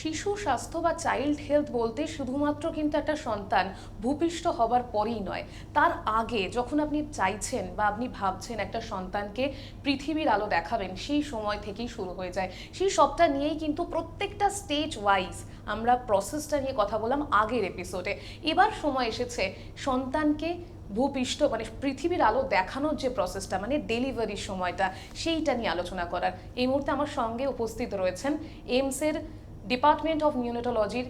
শিশু স্বাস্থ্য বা চাইল্ড হেলথ বলতে শুধুমাত্র কিন্তু একটা সন্তান ভূপিষ্ঠ হবার পরেই নয়, তার আগে যখন আপনি চাইছেন বা আপনি ভাবছেন একটা সন্তানকে পৃথিবীর আলো দেখাবেন, সেই সময় থেকেই শুরু হয়ে যায়। সেই সবটা নিয়েই কিন্তু প্রত্যেকটা স্টেজ ওয়াইজ আমরা প্রসেসটা নিয়ে কথা বললাম আগের এপিসোডে। এবার সময় এসেছে সন্তানকে ভূপৃষ্ঠ মানে পৃথিবীর আলো দেখানোর যে প্রসেসটা, মানে ডেলিভারির সময়টা, সেইটা নিয়ে আলোচনা করার। এই মুহূর্তে আমার সঙ্গে উপস্থিত রয়েছেন এইমসের ডিপার্টমেন্ট অফ নিউনেটোলজির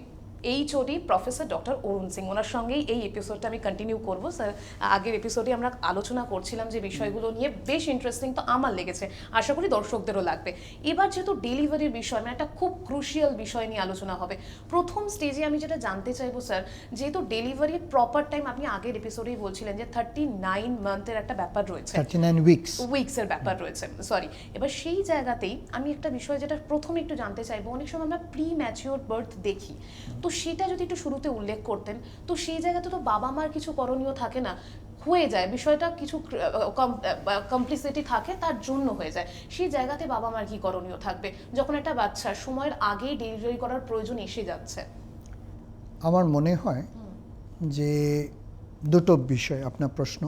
HOD professor doctor Arun Singh. ওনার সঙ্গেই এই এপিসোডটা আমি কন্টিনিউ করবো। স্যার, আগের এপিসোডে আমরা আলোচনা করছিলাম যে বিষয়গুলো নিয়ে, বেশ ইন্টারেস্টিং তো আমার লেগেছে, আশা করি দর্শকদেরও লাগবে। এবার যেহেতু ডেলিভারির বিষয়, মানে একটা খুব ক্রুশিয়াল বিষয় নিয়ে আলোচনা হবে। প্রথম স্টেজে আমি যেটা জানতে চাইবো স্যার, যেহেতু ডেলিভারির প্রপার টাইম আপনি আগের এপিসোডেই বলছিলেন যে 39 মান্থের একটা ব্যাপার রয়েছে, 39 উইকসের ব্যাপার রয়েছে, সরি। এবার সেই জায়গাতেই আমি একটা বিষয় যেটা প্রথমে একটু জানতে চাইবো, অনেক সময় আমরা প্রি ম্যাচিওর বার্থ দেখি, তো সেটা যদি একটু শুরুতে উল্লেখ করতেন। তো সেই জায়গাতে তো বাবা মার কিছু করণীয় থাকে না, হয়ে যায় বিষয়টা, কিছু কমপ্লিসিটি থাকে, তার জন্য হয়ে যায়। সেই জায়গাতে বাবা মার কি করণীয় থাকবে যখন একটা বাচ্চার সময়ের আগেই ডেলিভারি করার প্রয়োজন এসে যাচ্ছে? আমার মনে হয় যে দুটো বিষয় আপনার প্রশ্ন।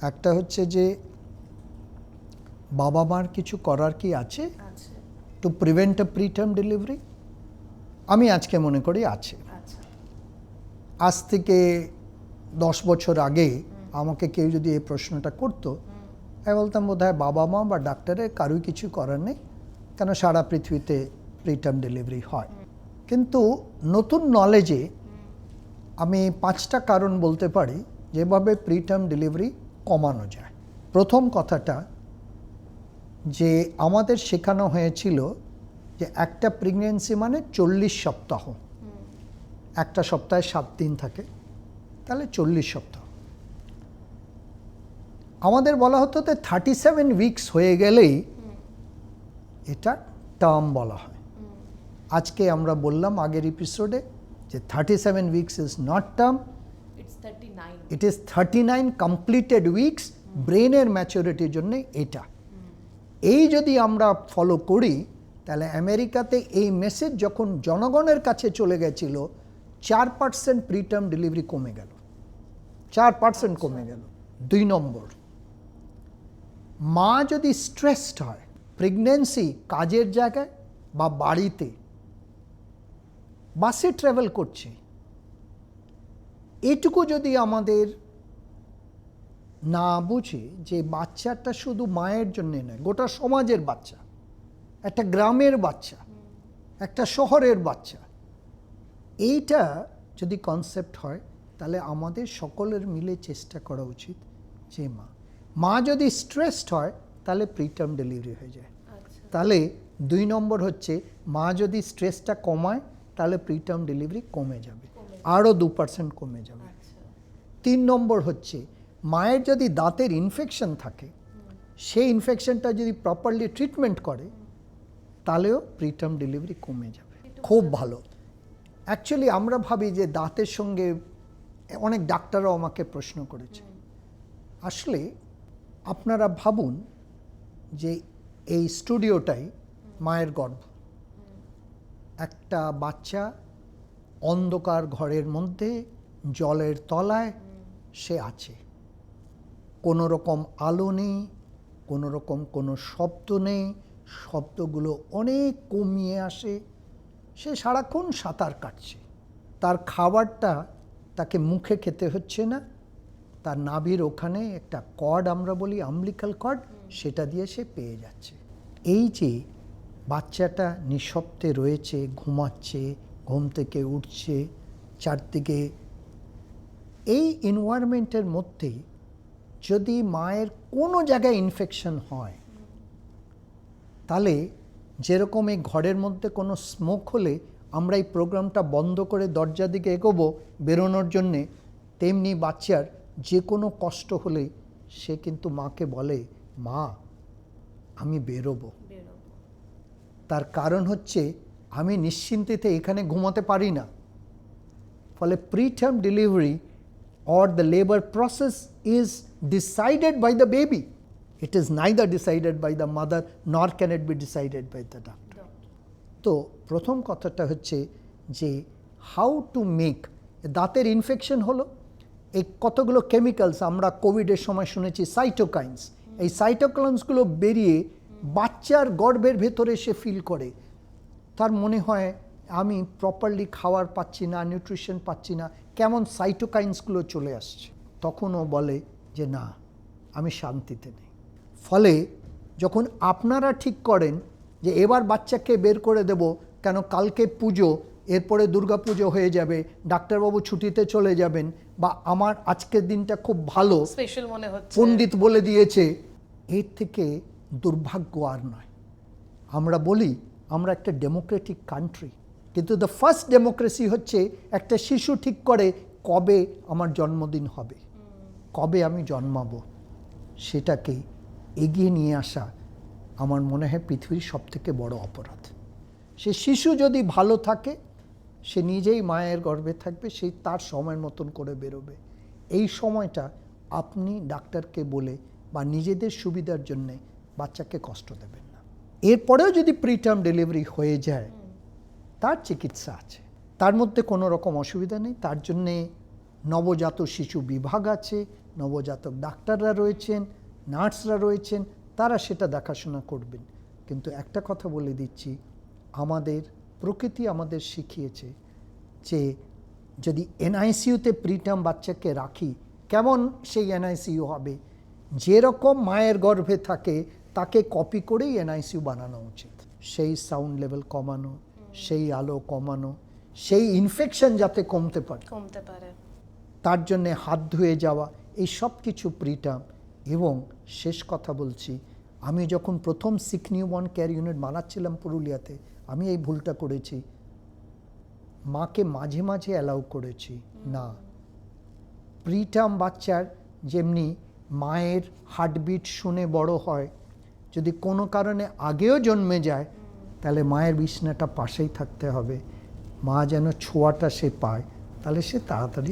একটা হচ্ছে যে বাবা মার কিছু করার কি আছে to prevent a preterm delivery. আমি আজকে মনে করি আছে। আজ থেকে 10 বছর আগে আমাকে কেউ যদি এই প্রশ্নটা করতো, আমি বলতাম বোধহয় বাবা মা বা ডাক্তারের কারোই কিছু করার নেই, কেন সারা পৃথিবীতে প্রিটার্ম ডেলিভারি হয়। কিন্তু নতুন নলেজে আমি 5টা কারণ বলতে পারি যেভাবে প্রিটার্ম ডেলিভারি কমানো যায়। প্রথম কথাটা যে আমাদের শেখানো হয়েছিল যে একটা প্রেগনেন্সি মানে 40 সপ্তাহ, একটা সপ্তাহে 7 দিন থাকে, তাহলে 40 সপ্তাহ। আমাদের বলা হতো যে 37 উইকস হয়ে গেলেই এটা টার্ম বলা হয়। আজকে আমরা বললাম আগের এপিসোডে যে 37 weeks is not term, it is 39 completed weeks ব্রেনের ম্যাচুরিটির জন্য। এটা এই যদি আমরা ফলো করি, তাহলে আমেরিকাতে এই মেসেজ যখন জনগণের কাছে চলে গেছিল, 4% প্রিটার্ম ডেলিভারি কমে গেল, 4% কমে গেল। 2 নম্বর, মা যদি স্ট্রেসড হয়, প্রেগনেন্সি কাজের জায়গায় বা বাড়িতে, বাসে ট্রাভেল করছে, এটুকু যদি আমাদের না বুঝে যে বাচ্চাটা শুধু মায়ের জন্যে নয়, গোটা সমাজের বাচ্চা, একটা গ্রামের বাচ্চা, একটা শহরের বাচ্চা, এইটা যদি কনসেপ্ট হয়, তাহলে আমাদের সকলের মিলে চেষ্টা করা উচিত যে মা যদি স্ট্রেসড হয় তাহলে প্রিটার্ম ডেলিভারি হয়ে যায়। তাহলে 2 নম্বর হচ্ছে মা যদি স্ট্রেসটা কমায় তাহলে প্রিটার্ম ডেলিভারি কমে যাবে, আরও 2% কমে যাবে। 3 নম্বর হচ্ছে মায়ের যদি দাঁতের ইনফেকশন থাকে, সেই ইনফেকশনটা যদি প্রপারলি ট্রিটমেন্ট করে, তাহলেও প্রিটার্ম ডেলিভারি কমে যাবে। খুব ভালো। অ্যাকচুয়ালি আমরা ভাবি যে দাঁতের সঙ্গে, অনেক ডাক্তাররাও আমাকে প্রশ্ন করেছে, আসলে আপনারা ভাবুন যে এই স্টুডিওটাই মায়ের গর্ভ, একটা বাচ্চা অন্ধকার ঘরের মধ্যে জলের তলায় সে আছে, কোনো রকম আলো নেই, কোনো রকম কোনো শব্দ নেই, শব্দগুলো অনেক কমিয়ে আসে, সে সারাক্ষণ সাঁতার কাটছে, তার খাবারটা তাকে মুখে খেতে হচ্ছে না, তার নাভির ওখানে একটা কর্ড, আমরা বলি আম্বিলিক্যাল কর্ড, সেটা দিয়ে সে পেয়ে যাচ্ছে। এই যে বাচ্চাটা নিঃশব্দে রয়েছে, ঘুমাচ্ছে, ঘুম থেকে উঠছে, চারদিকে এই এনভায়রনমেন্টের মধ্যে যদি মায়ের কোনো জায়গায় ইনফেকশন হয়, তাহলে যেরকম এই ঘরের মধ্যে কোনো স্মোক হলে আমরা এই প্রোগ্রামটা বন্ধ করে দরজার দিকে এগোবো বেরোনোর জন্যে, তেমনি বাচ্চার যে কোনো কষ্ট হলে সে কিন্তু মাকে বলে, মা আমি বেরোবো। তার কারণ হচ্ছে আমি নিশ্চিন্তিতে এখানে ঘুমাতে পারি না। ফলে preterm delivery or the labor process is decided by the baby. It is neither decided by the mother nor can it be decided by the doctor. তো প্রথম কথাটা হচ্ছে যে হাউ টু মেক, দাঁতের ইনফেকশন হলো, এই কতগুলো কেমিক্যালস আমরা কোভিডের সময় শুনেছি সাইটোকাইন্স, এই সাইটোকাইন্সগুলো বেরিয়ে বাচ্চার গর্ভের ভেতরে সে ফিল করে, তার মনে হয় আমি প্রপারলি খাওয়ার পাচ্ছি না, নিউট্রিশন পাচ্ছি না, কেমন সাইটোকাইন্সগুলো চলে আসছে, তখন ও বলে যে না আমি শান্তিতে নেই। ফলে যখন আপনারা ঠিক করেন যে এবার বাচ্চাকে বের করে দেব, কেন কালকে পুজো, এরপরে দুর্গা পুজো হয়ে যাবে, ডাক্তারবাবু ছুটিতে চলে যাবেন, বা আমার আজকের দিনটা খুব ভালো স্পেশাল মনে হচ্ছে, পণ্ডিত বলে দিয়েছে, এর থেকে দুর্ভাগ্য আর নয়। আমরা বলি আমরা একটা ডেমোক্রেটিক কান্ট্রি, কিন্তু দ্য ফার্স্ট ডেমোক্রেসি হচ্ছে একটা শিশু ঠিক করে কবে আমার জন্মদিন হবে, কবে আমি জন্মাবো, সেটাকে এগিয়ে নিয়ে আসা আমার মনে হয় পৃথিবীর সবথেকে বড় অপরাধ। সে শিশু যদি ভালো থাকে, সে নিজেই মায়ের গর্ভে থাকবে, সে তার সময়ের মতন করে বেরোবে। এই সময়টা আপনি ডাক্তারকে বলে বা নিজেদের সুবিধার জন্যে বাচ্চাকে কষ্ট দেবেন না। এরপরেও যদি প্রিটার্ম ডেলিভারি হয়ে যায়, তার চিকিৎসা আছে, তার মধ্যে কোনো রকম অসুবিধা নেই। তার জন্যে নবজাত শিশু বিভাগ আছে, নবজাতক ডাক্তাররা রয়েছেন, নার্সরা রয়েছেন, তারা সেটা দেখাশোনা করবেন। কিন্তু একটা কথা বলে দিচ্ছি, আমাদের প্রকৃতি আমাদের শিখিয়েছে যে যদি এনআইসিইউতে প্রিটার্ম বাচ্চাকে রাখি, কেমন সেই এনআইসিইউ হবে, যেরকম মায়ের গর্ভে থাকে তাকে কপি করেই এনআইসিইউ বানানো উচিত। সেই সাউন্ড লেভেল কমানো, সেই আলো কমানো, সেই ইনফেকশন যাতে কমতে পারে, তার জন্যে হাত ধুয়ে যাওয়া, এই সব কিছু প্রিটার্ম। এবং শেষ কথা বলছি, আমি যখন প্রথম সিক নিউবর্ন কেয়ার ইউনিট বানাচ্ছিলাম পুরুলিয়াতে, আমি এই ভুলটা করেছি, মাকে মাঝে মাঝে অ্যালাউ করেছি না। প্রিটার্ম বাচ্চার যেমনি মায়ের হার্টবিট শুনে বড় হয়, যদি কোনো কারণে আগেও জন্মে যায়, তাহলে মায়ের বিছানাটা পাশেই থাকতে হবে, মা যেন ছোঁয়াটা সে পায়, তাহলে সে তাড়াতাড়ি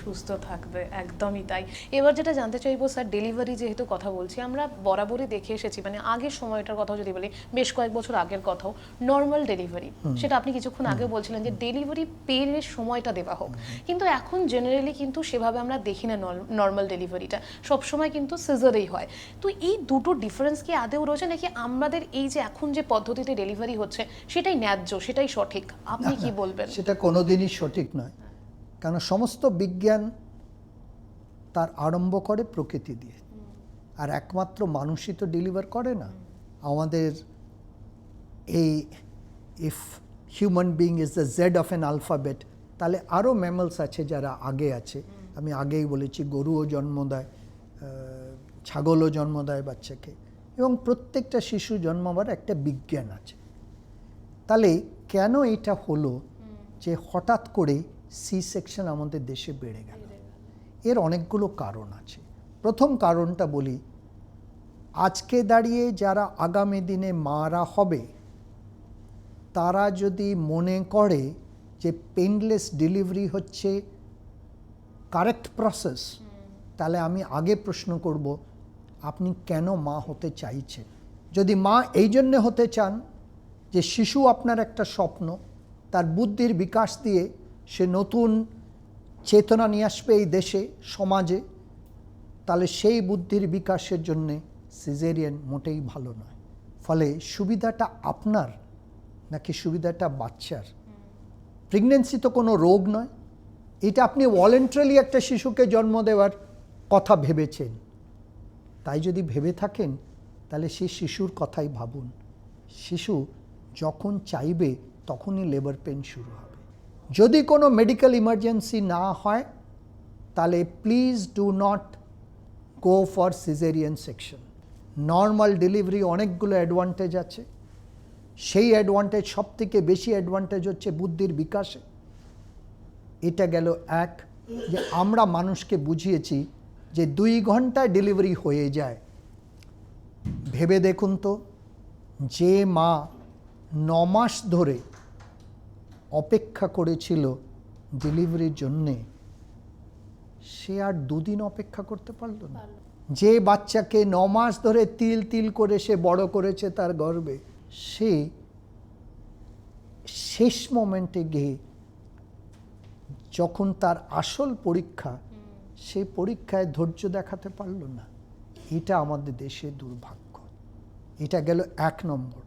সুস্থ থাকবে। একদমই তাই। এবার যেটা জানতে চাইবো স্যার, ডেলিভারি যেহেতু কথা বলছি, আমরা বরাবরই দেখে এসেছি, মানে আগের সময়টার কথা যদি বলি, বেশ কয়েক বছর আগের কথাও, নর্মাল ডেলিভারি, সেটা আপনি কিছুক্ষণ আগে বলছিলেন যে ডেলিভারি পেনের সময়টা দেওয়া হোক, কিন্তু এখন জেনারেলি কিন্তু সেভাবে আমরা দেখি না নর্মাল ডেলিভারিটা, সবসময় কিন্তু সিজারেই হয়। তো এই দুটো ডিফারেন্স কি আদেও রয়েছে, নাকি আমাদের এই যে এখন যে পদ্ধতিতে ডেলিভারি হচ্ছে সেটাই ন্যায্য, সেটাই সঠিক? আপনি কি বলবেন? সেটা কোনোদিনই সঠিক নয়, কারণ সমস্ত বিজ্ঞান তার আরম্ভ করে প্রকৃতি দিয়ে, আর একমাত্র মানুষই তো ডেলিভার করে না। আমাদের এই if human being is the Z of an alphabet, তাহলে আরও ম্যামলস আছে যারা আগে আছে। আমি আগেই বলেছি গরুও জন্ম দেয়, ছাগলও জন্ম দেয় বাচ্চাকে, এবং প্রত্যেকটা শিশু জন্মাবার একটা বিজ্ঞান আছে। তাহলে কেন এটা হলো যে হঠাৎ করে সি সেকশন আমাদের দেশে বেড়ে গেল? এর অনেকগুলো কারণ আছে। প্রথম কারণটা বলি, আজকে দাঁড়িয়ে যারা আগামী দিনে মারা হবে, তারা যদি মনে করে যে পেইনলেস ডেলিভারি হচ্ছে কারেক্ট প্রসেস, তাহলে আমি আগে প্রশ্ন করব, আপনি কেন মা হতে চাইছেন? যদি মা এই জন্যে হতে চান যে শিশু আপনার একটা স্বপ্ন, তার বুদ্ধির বিকাশ দিয়ে সে নতুন চেতনা নিয়ে আসবে এই দেশে, সমাজে, তাহলে সেই বুদ্ধির বিকাশের জন্যে সিজারিয়ান মোটেই ভালো নয়। ফলে সুবিধাটা আপনার নাকি সুবিধাটা বাচ্চার? প্রেগনেন্সি তো কোনো রোগ নয়, এটা আপনি ভলেন্টারিলি একটা শিশুকে জন্ম দেওয়ার কথা ভেবেছেন। তাই যদি ভেবে থাকেন, তাহলে সেই শিশুর কথাই ভাবুন। শিশু যখন চাইবে তখনই লেবার পেন শুরু হবে। যদি কোনো মেডিকেল ইমার্জেন্সি না হয়, তাহলে please do not go for caesarean section. Normal delivery অনেকগুলো অ্যাডভান্টেজ আছে, সেই অ্যাডভান্টেজ, সব থেকে বেশি অ্যাডভান্টেজ হচ্ছে বুদ্ধির বিকাশে। এটা গেল এক, যে আমরা মানুষকে বুঝিয়েছি যে 2 ঘন্টায় ডেলিভারি হয়ে যায়। ভেবে দেখুন তো, যে মা 9 মাস ধরে অপেক্ষা করেছিল ডেলিভারির জন্যে, সে আর 2 দিন অপেক্ষা করতে পারল না। যে বাচ্চাকে 9 মাস ধরে তিল তিল করে সে বড় করেছে তার গর্ভে, সে শেষ মোমেন্টে গিয়ে যখন তার আসল পরীক্ষা, সেই পরীক্ষায় ধৈর্য দেখাতে পারল না। এটা আমাদের দেশের দুর্ভাগ্য। এটা গেল 1 নম্বর।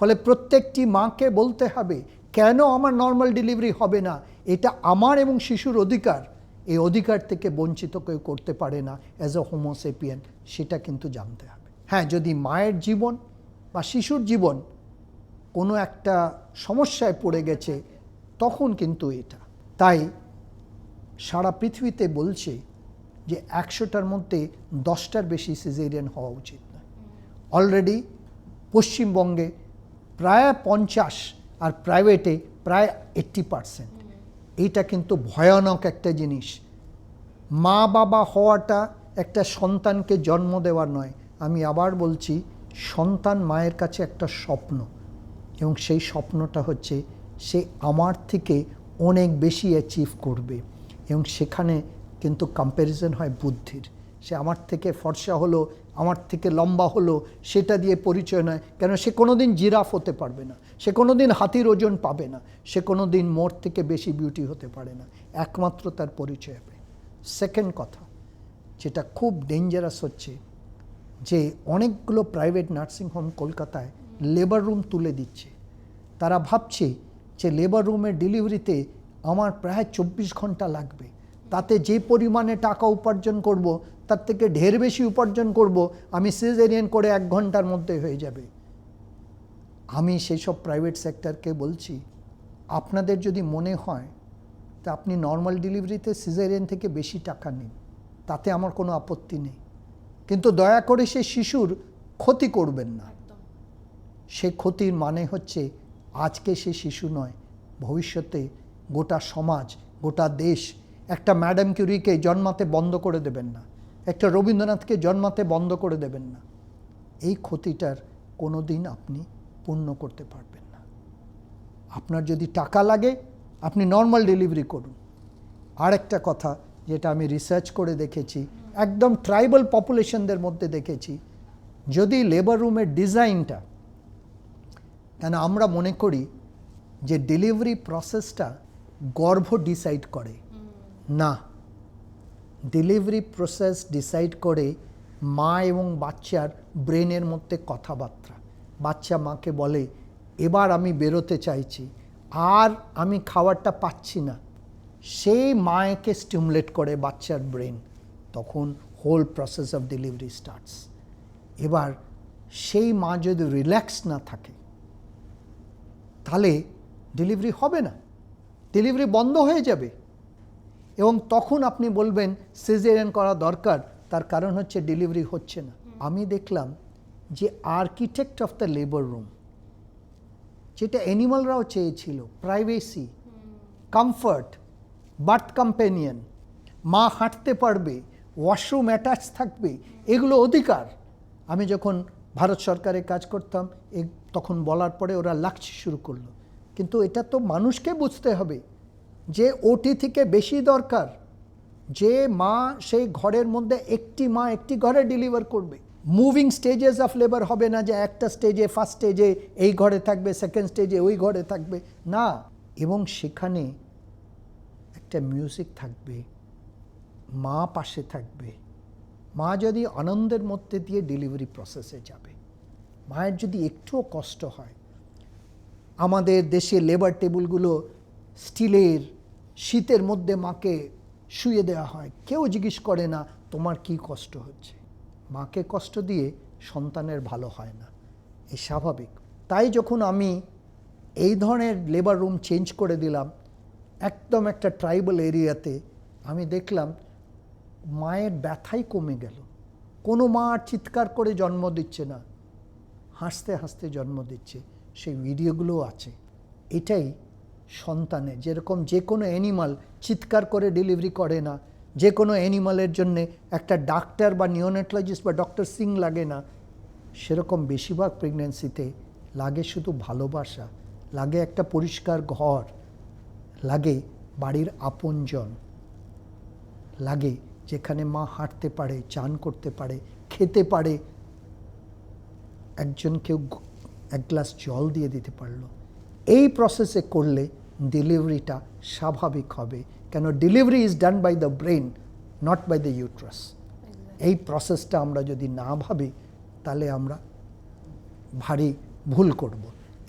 ফলে প্রত্যেকটি মাকে বলতে হবে, কেন আমার নর্মাল ডেলিভারি হবে না? এটা আমার এবং শিশুর অধিকার। এই অধিকার থেকে বঞ্চিত কেউ করতে পারে না অ্যাজ এ হোমোসেপিয়েন, সেটা কিন্তু জানতে হবে। হ্যাঁ, যদি মায়ের জীবন বা শিশুর জীবন কোনো একটা সমস্যায় পড়ে গেছে, তখন কিন্তু এটা। তাই সারা পৃথিবীতে বলছে যে 100টার মধ্যে 10টার বেশি সিজারিয়ান হওয়া উচিত না। অলরেডি পশ্চিমবঙ্গে প্রায় 50 আর প্রাইভেটে প্রায় 80%। এইটা কিন্তু ভয়ানক একটা জিনিস। মা বাবা হওয়াটা একটা সন্তানকে জন্ম দেওয়া নয়। আমি আবার বলছি, সন্তান মায়ের কাছে একটা স্বপ্ন, এবং সেই স্বপ্নটা হচ্ছে সে আমার থেকে অনেক বেশি অ্যাচিভ করবে, এবং সেখানে কিন্তু কম্প্যারিজন হয় বুদ্ধির। সে আমার থেকে ফর্সা হলো, আমার থেকে লম্বা হলো, সেটা দিয়ে পরিচয় নয়। কেন, সে কোনো দিন জিরাফ হতে পারবে না, সে কোনো দিন হাতির ওজন পাবে না, সে কোনো দিন মোর থেকে বেশি বিউটি হতে পারে না। একমাত্র তার পরিচয় হবে। সেকেন্ড কথা, যেটা খুব ডেঞ্জারাস হচ্ছে, যে অনেকগুলো প্রাইভেট নার্সিংহোম কলকাতায় লেবার রুম তুলে দিচ্ছে। তারা ভাবছে যে লেবার রুমের ডেলিভারিতে আমার প্রায় 24 ঘন্টা লাগবে, তাতে যে পরিমাণে টাকা উপার্জন করব তার থেকে ঢের বেশি উপার্জন করব, আমি সিজারিয়ান করে 1 ঘন্টার মধ্যে হয়ে যাবে। আমি সেই সব প্রাইভেট সেক্টরকে বলছি, আপনাদের যদি মনে হয় তা আপনি নর্মাল ডেলিভারিতে সিজারিয়ান থেকে বেশি টাকা নিন, তাতে আমার কোনো আপত্তি নেই, কিন্তু দয়া করে সে শিশুর ক্ষতি করবেন না। সে ক্ষতির মানে হচ্ছে আজকে সে শিশু নয়, ভবিষ্যতে গোটা সমাজ, গোটা দেশ। একটা ম্যাডাম কিউরিকে জন্মাতে বন্ধ করে দেবেন না, একটা রবীন্দ্রনাথকে জন্মাতে বন্ধ করে দেবেন না। এই ক্ষতিটার কোনো দিন আপনি পূর্ণ করতে পারবেন না। আপনার যদি টাকা লাগে, আপনি নর্মাল ডেলিভারি করুন। আর একটা কথা, যেটা আমি রিসার্চ করে দেখেছি, একদম ট্রাইবাল পপুলেশনদের মধ্যে দেখেছি, যদি লেবার রুমের ডিজাইনটা, কেন আমরা মনে করি যে ডেলিভারি প্রসেসটা গর্ভ ডিসাইড করে, না, ডেলিভারি প্রসেস ডিসাইড করে মা এবং বাচ্চার ব্রেনের মধ্যে কথাবার্তা। বাচ্চা মাকে বলে, এবার আমি বেরোতে চাইছি, আর আমি খাবারটা পাচ্ছি না। সেই মাকে স্টিমুলেট করে বাচ্চার ব্রেন, তখন whole process of delivery starts. এবার সেই মা যদি রিল্যাক্স না থাকে, তাহলে ডেলিভারি হবে না, ডেলিভারি বন্ধ হয়ে যাবে, এবং তখন আপনি বলবেন সিজারিয়ান করা দরকার, তার কারণ হচ্ছে ডেলিভারি হচ্ছে না। আমি দেখলাম যে architect of the labour room, যেটা অ্যানিমালরাও চেয়েছিল, প্রাইভেসি, কমফর্ট, বার্থ কম্প্যানিয়ন, মা হাঁটতে পারবে, ওয়াশরুম অ্যাটাচ থাকবে, এগুলো অধিকার। আমি যখন ভারত সরকারে কাজ করতাম, তখন বলার পরে ওরা লাগছে শুরু করলো, কিন্তু এটা তো মানুষকে বুঝতে হবে যে ওটি থেকে বেশি দরকার। যে মা সেই ঘরের মধ্যে, একটি মা একটি ঘরে ডেলিভার করবে। মুভিং স্টেজেস অফ লেবার হবে না, যে একটা স্টেজে, ফার্স্ট স্টেজে এই ঘরে থাকবে, সেকেন্ড স্টেজে ওই ঘরে থাকবে, না। এবং সেখানে একটা মিউজিক থাকবে, মা পাশে থাকবে। মা যদি আনন্দের মধ্যে দিয়ে ডেলিভারি প্রসেসে যাবে, মায়ের যদি একটুও কষ্ট হয়, আমাদের দেশে লেবার টেবিলগুলো স্টিলের, শীতের মধ্যে মাকে শুয়ে দেওয়া হয়, কেউ জিজ্ঞেস করে না তোমার কি কষ্ট হচ্ছে। মাকে কষ্ট দিয়ে সন্তানের ভালো হয় না, এ স্বাভাবিক। তাই যখন আমি এই ধরনের লেবার রুম চেঞ্জ করে দিলাম একদম একটা ট্রাইবাল এরিয়াতে, আমি দেখলাম মায়ের ব্যথাই কমে গেল। কোনো মা আর চিৎকার করে জন্ম দিচ্ছে না, হাসতে হাসতে জন্ম দিচ্ছে। সেই ভিডিওগুলোও আছে। এটাই সন্তানের, যেরকম যে কোনো অ্যানিমাল চিৎকার করে ডেলিভারি করে না, যে কোনো অ্যানিমালের জন্যে একটা ডাক্তার বা নিওনেটোলজিস্ট বা ডক্টর সিং লাগে না, সেরকম বেশিরভাগ প্রেগন্যান্সিতে লাগে শুধু ভালোবাসা, লাগে একটা পরিষ্কার ঘর, লাগে বাড়ির আপনজন, লাগে যেখানে মা হাঁটতে পারে, চান করতে পারে, খেতে পারে, একজন কেউ এক গ্লাস জল দিয়ে দিতে পারলো। এই প্রসেসে করলে ডেলিভারিটা স্বাভাবিক হবে, কেন delivery is done by the brain, not by the uterus. এই প্রসেসটা আমরা যদি না ভাবি তাহলে আমরা ভারী ভুল করব,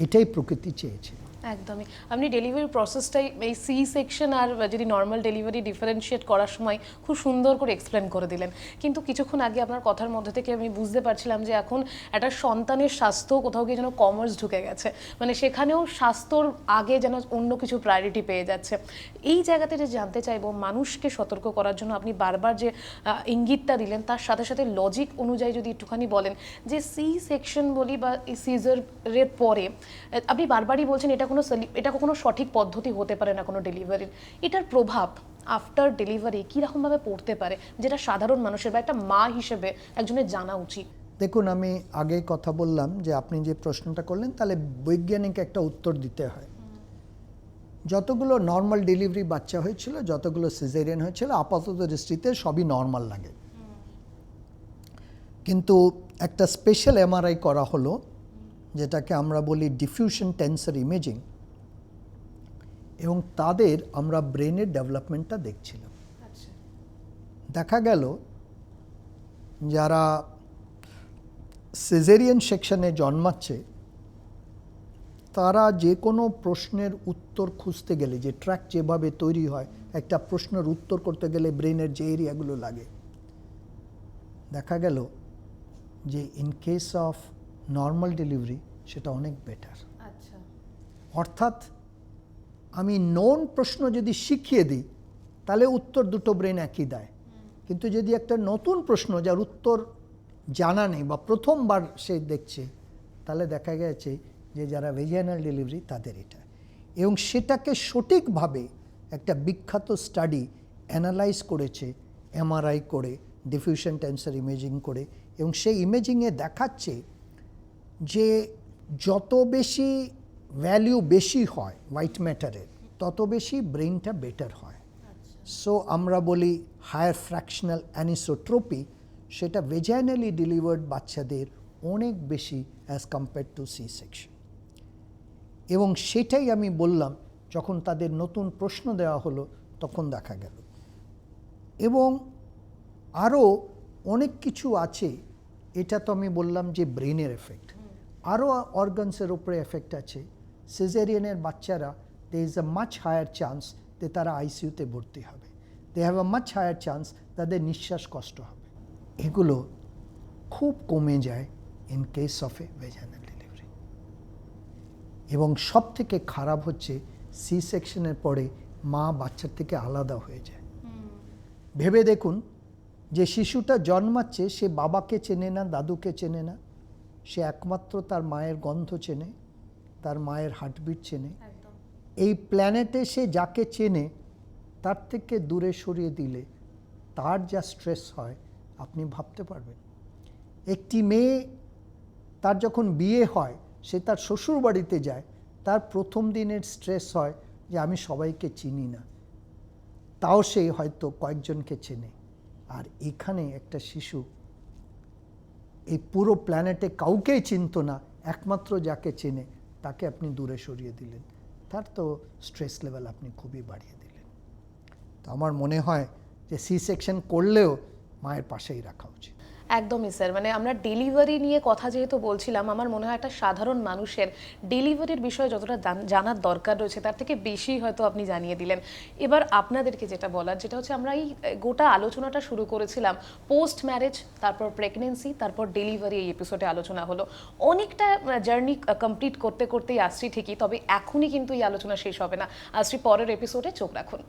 এটাই প্রকৃতি চেয়েছিল। একদমই, আপনি ডেলিভারি প্রসেসটাই এই সি সেকশন আর যদি নর্মাল ডেলিভারি ডিফারেন্সিয়েট করার সময় খুব সুন্দর করে এক্সপ্লেন করে দিলেন। কিন্তু কিছুক্ষণ আগে আপনার কথার মধ্যে থেকে আমি বুঝতে পারছিলাম যে এখন একটা সন্তানের স্বাস্থ্য কোথাও গিয়ে যেন কমার্স ঢুকে গেছে, মানে সেখানেও স্বাস্থ্যর আগে যেন অন্য কিছু প্রায়োরিটি পেয়ে যাচ্ছে। এই জায়গাতে যে জানতে চাইবো, মানুষকে সতর্ক করার জন্য আপনি বারবার যে ইঙ্গিতটা দিলেন তার সাথে সাথে লজিক অনুযায়ী যদি একটুখানি বলেন যে সি সেকশন বলি বা এই সিজারের পরে আপনি বারবারই বলছেন এটা কোনো সঠিক পদ্ধতি হতে পারে না কোনো ডেলিভারির, এটার প্রভাব আফটার ডেলিভারি কীরকমভাবে পড়তে পারে যেটা সাধারণ মানুষের বা একটা মা হিসেবে একজনের জানা উচিত? দেখুন, আমি আগে কথা বললাম যে আপনি যে প্রশ্নটা করলেন তাহলে বৈজ্ঞানিক একটা উত্তর দিতে হয়। যতগুলো নর্মাল ডেলিভারি বাচ্চা হয়েছিল, যতগুলো সিজারিয়ান হয়েছিল, আপাতত দৃষ্টিতে সবই নর্মাল লাগে, কিন্তু একটা স্পেশাল এমআরআই করা হলো যেটাকে আমরা বলি ডিফিউশন টেন্সর ইমেজিং, এবং তাদের আমরা ব্রেনের ডেভেলপমেন্টটা দেখছিলাম। দেখা গেল যারা সিজারিয়ান সেকশনে জন্মাচ্ছে তারা যে কোনো প্রশ্নের উত্তর খুঁজতে গেলে, যে ট্র্যাক যেভাবে তৈরি হয় একটা প্রশ্নের উত্তর করতে গেলে ব্রেনের যে এরিয়াগুলো লাগে, দেখা গেল যে in case of normal delivery সেটা অনেক বেটার। অর্থাৎ আমি নোন প্রশ্ন যদি শিখিয়ে দিই তাহলে উত্তর দুটো ব্রেন একই দেয়, কিন্তু যদি একটা নতুন প্রশ্ন যার উত্তর জানা নেই বা প্রথমবার সে দেখছে, তাহলে দেখা গেছে যে যারা ভেজাইনাল ডেলিভারি তাদের এটা। এবং সেটাকে সঠিকভাবে একটা বিখ্যাত স্টাডি অ্যানালাইজ করেছে এমআরআই করে, ডিফিউশন টেন্সর ইমেজিং করে, এবং সেই ইমেজিংয়ে দেখাচ্ছে যে যত বেশি ভ্যালিউ বেশি হয় হোয়াইট ম্যাটারের, তত বেশি ব্রেনটা বেটার হয়। সো আমরা বলি হায়ার ফ্র্যাকশনাল অ্যানিসোট্রপি, সেটা ভেজাইনালি ডেলিভার্ড বাচ্চাদের অনেক বেশি as compare to C section. এবং সেটাই আমি বললাম যখন তাদের নতুন প্রশ্ন দেওয়া হলো তখন দেখা গেল। এবং আরও অনেক কিছু আছে, এটা তো আমি বললাম যে ব্রেনের এফেক্ট, আরও অর্গানসের উপরে এফেক্ট আছে। সিজারিয়ানের বাচ্চারা they is a much higher chance যে তারা আইসিইউতে ভর্তি হবে, they have a much higher chance তাদের নিঃশ্বাস কষ্ট হবে। এগুলো খুব কমে যায় in case of a vaginal delivery. এবং সব থেকে খারাপ হচ্ছে সি সেকশনের পরে মা বাচ্চার থেকে আলাদা হয়ে যায়। ভেবে দেখুন যে শিশুটা জন্মাচ্ছে, সে বাবাকে চেনে না, দাদুকে চেনে না, সে একমাত্র তার মায়ের গন্ধ চেনে, তার মায়ের হার্টবিট চেনে। এই প্ল্যানেটে সে যাকে চেনে তার থেকে দূরে সরিয়ে দিলে তার যা স্ট্রেস হয় আপনি ভাবতে পারবেন। একটি মেয়ে, তার যখন বিয়ে হয়, সে তার শ্বশুর বাড়িতে যায়, তার প্রথম দিনের স্ট্রেস হয় যে আমি সবাইকে চিনি না, তাও সে হয়তো কয়েকজনকে চেনে। আর এখানে একটা শিশু এই পুরো প্ল্যানেটে কাউকেই চিনত না, একমাত্র যাকে চেনে তাকে আপনি দূরে সরিয়ে দিলেন, তার তো স্ট্রেস লেভেল আপনি খুবই বাড়িয়ে দিলেন। তো আমার মনে হয় যে সি সেকশন করলেও মায়ের পাশেই রাখা উচিত। একদমই স্যার, মানে আমরা ডেলিভারি নিয়ে কথা যেহেতু বলছিলাম, আমার মনে হয় একটা সাধারণ মানুষের ডেলিভারির বিষয়ে যতটা জানার দরকার রয়েছে তার থেকে বেশি হয়তো আপনি জানিয়ে দিলেন। এবার আপনাদেরকে যেটা বলার, যেটা হচ্ছে আমরা এই গোটা আলোচনাটা শুরু করেছিলাম পোস্ট ম্যারেজ, তারপর প্রেগনেন্সি, তারপর ডেলিভারি, এই এপিসোডে আলোচনা হলো। অনেকটা জার্নি কমপ্লিট করতে করতেই আসছি ঠিকই, তবে এখনই কিন্তু এই আলোচনা শেষ হবে না। আসছি পরের এপিসোডে, চোখ রাখুন।